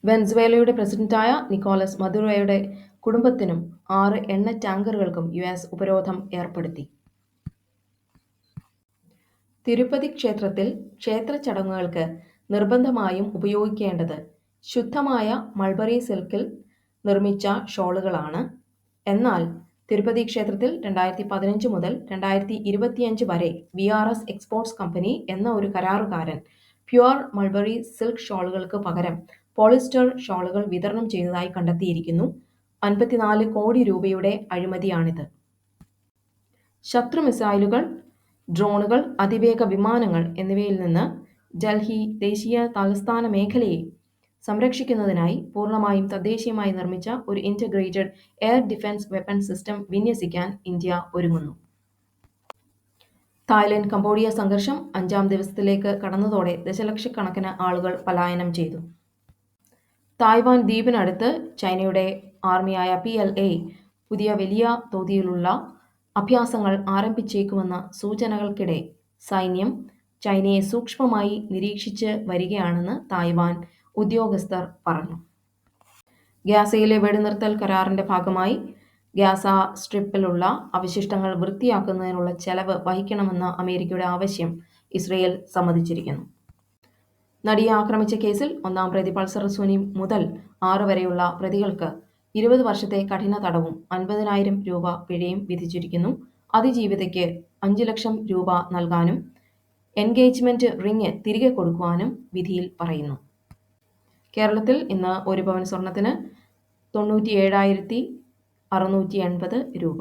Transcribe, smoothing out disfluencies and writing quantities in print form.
വെനസ്വേലയുടെ പ്രസിഡന്റായ നിക്കോളസ് മദുറോയുടെ കുടുംബത്തിനും 6 എണ്ണ ടാങ്കറുകൾക്കും യുഎസ് ഉപരോധം ഏർപ്പെടുത്തി. തിരുപ്പതി ക്ഷേത്രത്തിൽ ക്ഷേത്രചടങ്ങുകൾക്ക് നിർബന്ധമായും ഉപയോഗിക്കേണ്ടത് ശുദ്ധമായ മൾബറി സിൽക്കിൽ നിർമ്മിച്ച ഷോളുകളാണ്. എന്നാൽ തിരുപ്പതി ക്ഷേത്രത്തിൽ 2015 മുതൽ 2025 വരെ VRS എക്സ്പോർട്സ് കമ്പനി എന്ന ഒരു കരാറുകാരൻ പ്യുവർ മൾബറി സിൽക്ക് ഷോളുകൾക്ക് പകരം പോളിസ്റ്റർ ഷോളുകൾ വിതരണം ചെയ്തതായി കണ്ടെത്തിയിരിക്കുന്നു. 54 കോടി രൂപയുടെ അഴിമതിയാണിത്. ശത്രു മിസൈലുകൾ, ഡ്രോണുകൾ, അതിവേഗ വിമാനങ്ങൾ എന്നിവയിൽ നിന്ന് ഡൽഹി ദേശീയ തലസ്ഥാന മേഖലയെ സംരക്ഷിക്കുന്നതിനായി പൂർണ്ണമായും തദ്ദേശീയമായി നിർമ്മിച്ച ഒരു integrated air defence weapon system വിന്യസിക്കാൻ ഇന്ത്യ ഒരുങ്ങുന്നു. തായ്ലൻഡ് കംബോഡിയ സംഘർഷം 5-ാം ദിവസത്തിലേക്ക് കടന്നതോടെ ദശലക്ഷക്കണക്കിന് ആളുകൾ പലായനം ചെയ്തു. തായ്വാൻ ദ്വീപിനടുത്ത് ചൈനയുടെ ആർമിയായ PLA പുതിയ വലിയ തോതിലുള്ള അഭ്യാസങ്ങൾ ആരംഭിച്ചേക്കുമെന്ന സൂചനകൾക്കിടെ സൈന്യം ചൈനയെ സൂക്ഷ്മമായി നിരീക്ഷിച്ച് വരികയാണെന്ന് തായ്വാൻ ഉദ്യോഗസ്ഥർ പറഞ്ഞു. ഗാസയിലെ വെടിനിർത്തൽ കരാറിന്റെ ഭാഗമായി ഗാസ സ്ട്രിപ്പിലുള്ള അവശിഷ്ടങ്ങൾ വൃത്തിയാക്കുന്നതിനുള്ള ചെലവ് വഹിക്കണമെന്ന അമേരിക്കയുടെ ആവശ്യം ഇസ്രയേൽ സമ്മതിച്ചിരിക്കുന്നു. നടിയെ ആക്രമിച്ച കേസിൽ 1-ാം പ്രതി പൾസർ സുനി മുതൽ 6 വരെയുള്ള പ്രതികൾക്ക് 20 വർഷത്തെ കഠിന തടവും 50,000 രൂപ പിഴയും വിധിച്ചിരിക്കുന്നു. അതിജീവിതയ്ക്ക് 5 ലക്ഷം രൂപ നൽകാനും എൻഗേജ്മെന്റ് റിംഗ് തിരികെ കൊടുക്കുവാനും വിധിയിൽ പറയുന്നു. കേരളത്തിൽ ഇന്ന് 1 പവൻ സ്വർണത്തിന് 97,680 രൂപ.